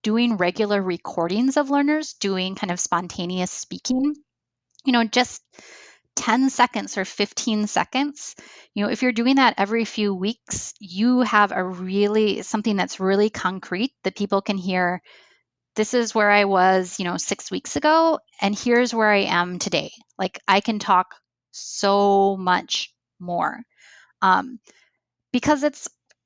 Doing regular recordings of learners doing kind of spontaneous speaking, just 10 seconds or 15 seconds. If you're doing that every few weeks, you have something that's really concrete that people can hear. This is where I was, 6 weeks ago, and here's where I am today. Like I can talk so much more um, because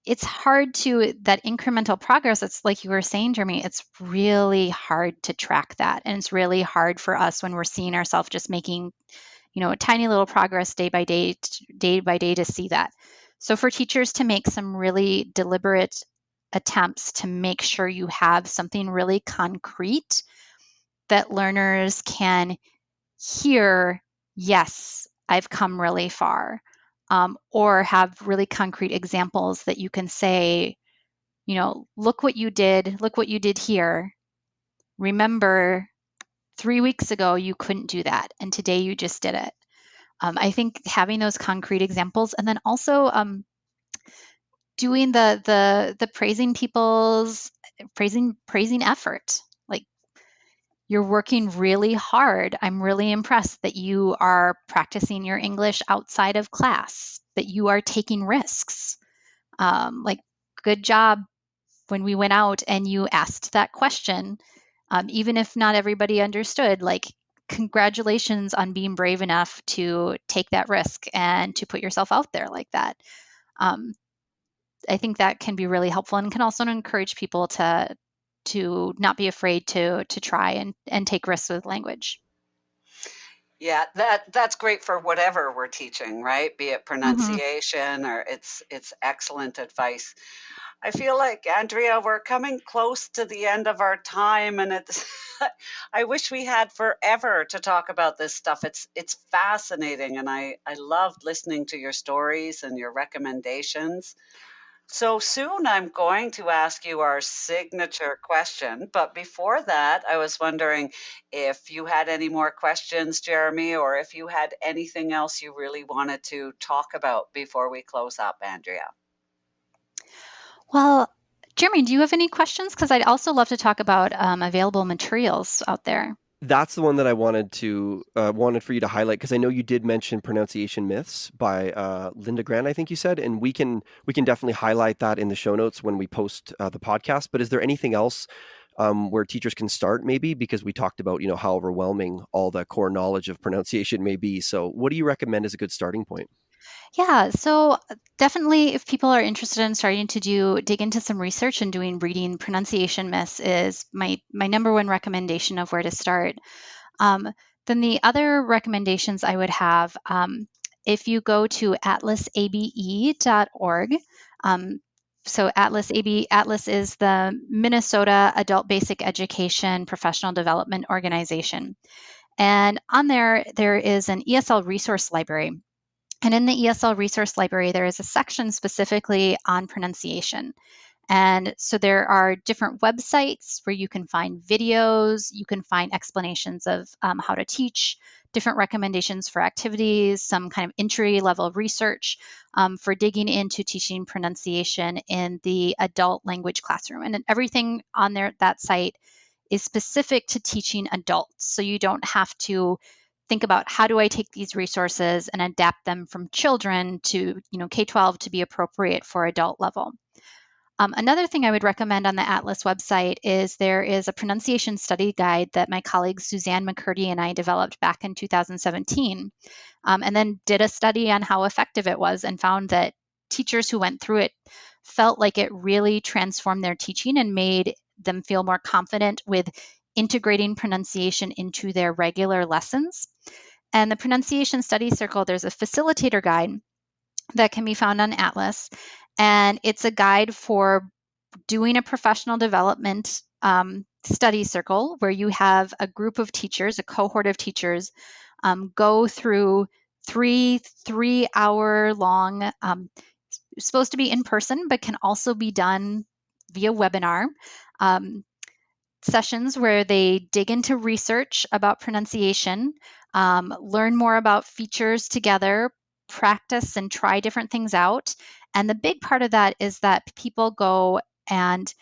it's hard to that incremental progress. It's like you were saying, Jeremy, it's really hard to track that, and it's really hard for us when we're seeing ourselves just making a tiny little progress day by day to see that. So for teachers to make some really deliberate attempts to make sure you have something really concrete that learners can hear, yes, I've come really far, or have really concrete examples that you can say, look what you did here. Remember, 3 weeks ago you couldn't do that, and today you just did it. I think having those concrete examples, and then also doing the praising effort. Like you're working really hard. I'm really impressed that you are practicing your English outside of class, that you are taking risks. Like good job when we went out and you asked that question, even if not everybody understood. Like congratulations on being brave enough to take that risk and to put yourself out there like that. Um, I think that can be really helpful and can also encourage people to not be afraid to try and take risks with language.
Yeah, that's great for whatever we're teaching, right? Be it
Hmm.
pronunciation or it's excellent advice. I feel like, Andrea, we're coming close to the end of our time, and it's I wish we had forever to talk about this stuff. It's fascinating, and I loved listening to your stories and your recommendations. So soon I'm going to ask you our signature question, but before that, I was wondering if you had any more questions, Jeremy, or if you had anything else you really wanted to talk about before we close up, Andrea.
Well, Jeremy, do you have any questions? Because I'd also love to talk about available materials out there.
That's the one that I wanted for you to highlight, because I know you did mention Pronunciation Myths by Linda Grant, I think you said, and we can definitely highlight that in the show notes when we post the podcast. But is there anything else where teachers can start, maybe? Because we talked about how overwhelming all the core knowledge of pronunciation may be. So what do you recommend as a good starting point?
Yeah, so definitely if people are interested in starting to dig into some research and doing reading, pronunciation myths is my number one recommendation of where to start. Um, then the other recommendations I would have, if you go to atlasabe.org, so Atlas is the Minnesota Adult Basic Education Professional Development Organization. And on there is an ESL resource library. And in the ESL resource library, there is a section specifically on pronunciation. And so there are different websites where you can find videos, you can find explanations of how to teach, different recommendations for activities, some kind of entry level research for digging into teaching pronunciation in the adult language classroom. And everything on that site is specific to teaching adults. So you don't have to think about how do I take these resources and adapt them from children to K-12 to be appropriate for adult level. Another thing I would recommend on the Atlas website is there is a pronunciation study guide that my colleague Suzanne McCurdy and I developed back in 2017, and then did a study on how effective it was and found that teachers who went through it felt like it really transformed their teaching and made them feel more confident with integrating pronunciation into their regular lessons. And the Pronunciation Study Circle, there's a facilitator guide that can be found on Atlas. And it's a guide for doing a professional development study circle where you have a group of teachers, a cohort of teachers, go through three-hour long, supposed to be in person, but can also be done via webinar. Sessions where they dig into research about pronunciation, learn more about features together, practice and try different things out. And the big part of that is that people go and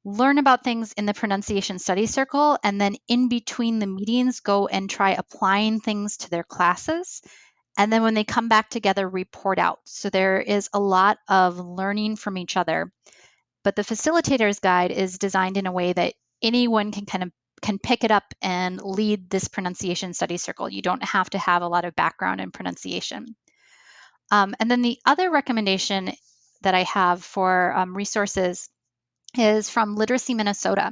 learn about things in the pronunciation study circle, and then in between the meetings, go and try applying things to their classes. And then when they come back together, report out. So there is a lot of learning from each other. But the facilitator's guide is designed in a way that anyone can pick it up and lead this pronunciation study circle. You don't have to have a lot of background in pronunciation. And then the other recommendation that I have for resources is from Literacy Minnesota.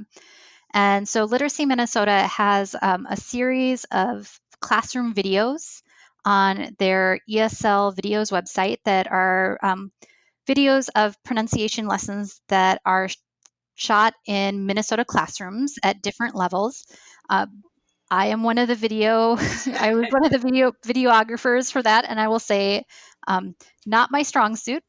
And so Literacy Minnesota has a series of classroom videos on their ESL videos website that are videos of pronunciation lessons that are shot in Minnesota classrooms at different levels. I am one of the I was one of the videographers for that, and I will say, not my strong suit,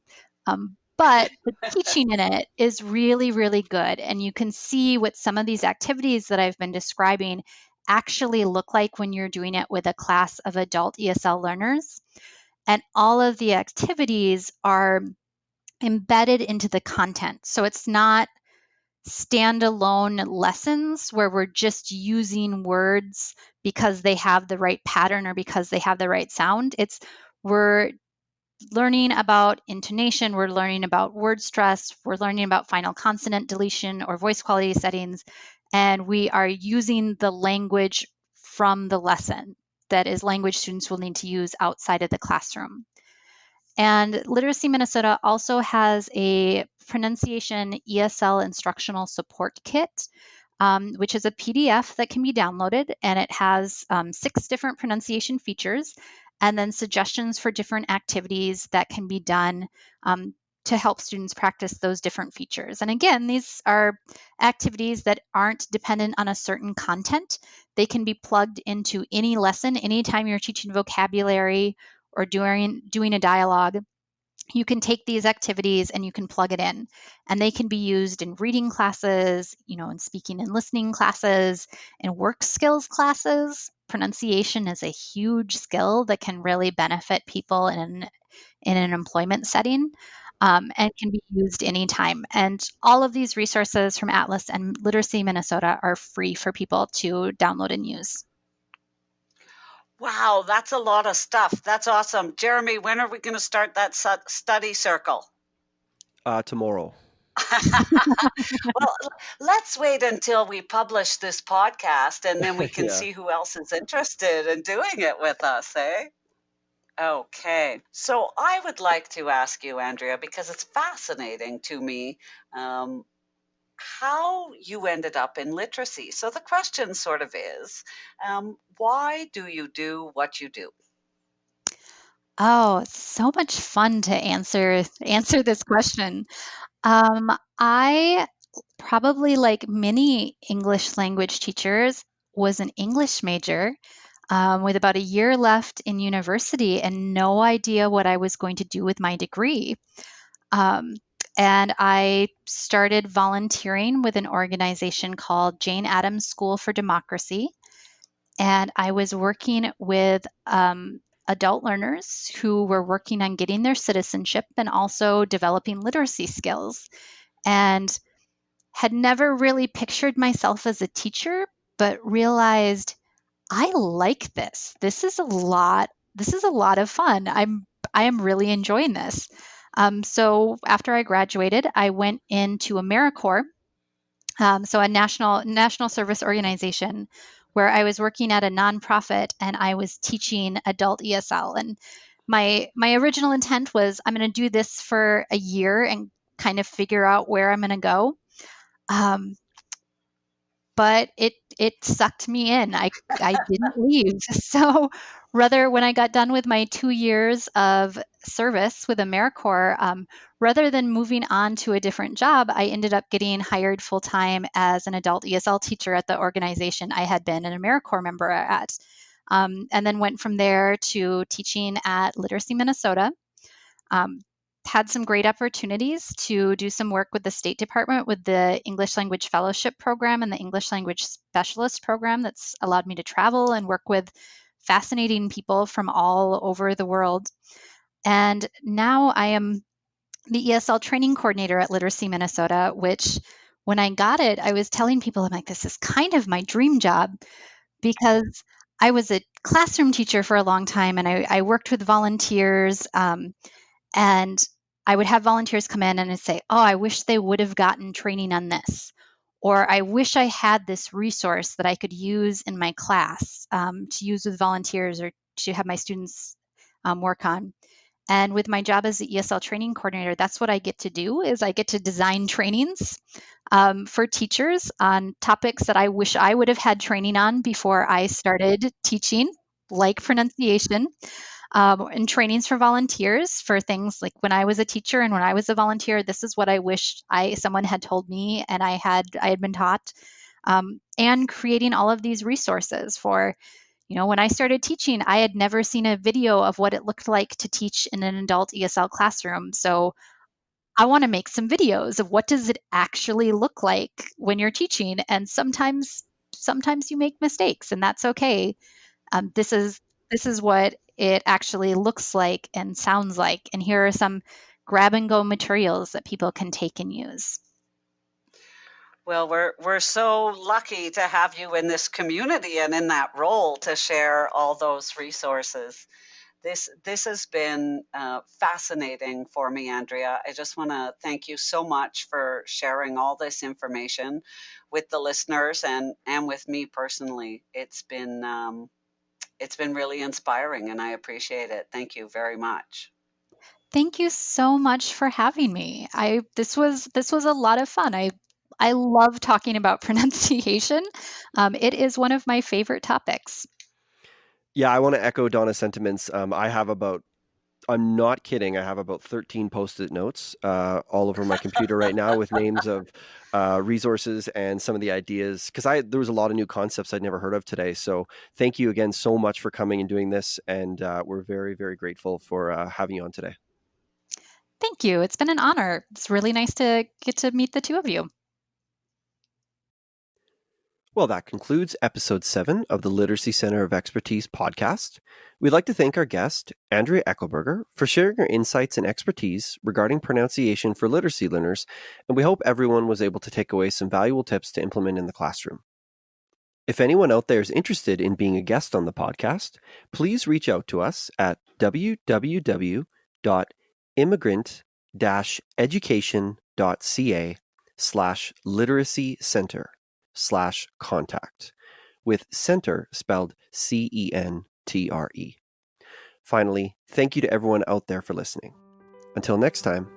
but the teaching in it is really, really good. And you can see what some of these activities that I've been describing actually look like when you're doing it with a class of adult ESL learners. And all of the activities are embedded into the content. So it's not standalone lessons where we're just using words because they have the right pattern or because they have the right sound. We're learning about intonation, we're learning about word stress, we're learning about final consonant deletion or voice quality settings, and we are using the language from the lesson that is language students will need to use outside of the classroom. And Literacy Minnesota also has a pronunciation ESL instructional support kit, which is a PDF that can be downloaded, and it has 6 different pronunciation features and then suggestions for different activities that can be done to help students practice those different features. And again, these are activities that aren't dependent on a certain content. They can be plugged into any lesson, anytime you're teaching vocabulary or doing a dialogue. You can take these activities and you can plug it in, and they can be used in reading classes, in speaking and listening classes, in work skills classes. Pronunciation is a huge skill that can really benefit people in an employment setting, and can be used anytime. And all of these resources from Atlas and Literacy Minnesota are free for people to download and use.
Wow, that's a lot of stuff. That's awesome. Jeremy, when are we going to start that study circle?
Tomorrow.
Well, let's wait until we publish this podcast and then we can
Yeah.
see who else is interested in doing it with us, eh? Okay. So I would like to ask you, Andrea, because it's fascinating to me, um, how you ended up in literacy. So the question sort of is, why do you do what you do?
Oh, it's so much fun to answer this question. I probably, like many English language teachers, was an English major, with about a year left in university and no idea what I was going to do with my degree. Um, and I started volunteering with an organization called Jane Addams School for Democracy. And I was working with adult learners who were working on getting their citizenship and also developing literacy skills. And had never really pictured myself as a teacher, but realized I like this. This is a lot. This is a lot of fun. I am really enjoying this. So after I graduated, I went into AmeriCorps, so a national service organization, where I was working at a nonprofit and I was teaching adult ESL. And my original intent was, I'm going to do this for a year and kind of figure out where I'm going to go. Um, but it sucked me in. I didn't leave. So rather, when I got done with my 2 years of service with AmeriCorps, rather than moving on to a different job, I ended up getting hired full time as an adult ESL teacher at the organization I had been an AmeriCorps member at, and then went from there to teaching at Literacy Minnesota. Um, had some great opportunities to do some work with the State Department with the English Language Fellowship Program and the English Language Specialist Program that's allowed me to travel and work with fascinating people from all over the world. And now I am the ESL Training Coordinator at Literacy Minnesota, which when I got it, I was telling people, I'm like, this is kind of my dream job, because I was a classroom teacher for a long time and I worked with volunteers. And I would have volunteers come in and I'd say, oh, I wish they would have gotten training on this. Or I wish I had this resource that I could use in my class, to use with volunteers or to have my students work on. And with my job as the ESL training coordinator, that's what I get to do, is I get to design trainings for teachers on topics that I wish I would have had training on before I started teaching, like pronunciation, and trainings for volunteers for things like when I was a teacher and when I was a volunteer. This is what I wish someone had told me and I had been taught, and creating all of these resources for, when I started teaching, I had never seen a video of what it looked like to teach in an adult ESL classroom. So I want to make some videos of what does it actually look like when you're teaching. And sometimes you make mistakes, and that's okay. This is what it actually looks like and sounds like. And here are some grab and go materials that people can take and use.
Well, we're so lucky to have you in this community and in that role to share all those resources. This has been fascinating for me, Andrea. I just want to thank you so much for sharing all this information with the listeners and with me personally. It's been really inspiring, and I appreciate it. Thank you very much.
Thank you so much for having me. This was a lot of fun. I love talking about pronunciation. It is one of my favorite topics.
Yeah, I want to echo Donna's sentiments. I have about I'm not kidding. I have about 13 post-it notes all over my computer right now with names of resources and some of the ideas, because there was a lot of new concepts I'd never heard of today. So thank you again so much for coming and doing this, and we're very, very grateful for having you on today.
Thank you. It's been an honor. It's really nice to get to meet the two of you.
Well, that concludes episode 7 of the Literacy Center of Expertise podcast. We'd like to thank our guest, Andrea Echelberger, for sharing her insights and expertise regarding pronunciation for literacy learners, and we hope everyone was able to take away some valuable tips to implement in the classroom. If anyone out there is interested in being a guest on the podcast, please reach out to us at www.immigrant-education.ca/literacy center/contact, with center spelled CENTRE. Finally, thank you to everyone out there for listening. Until next time,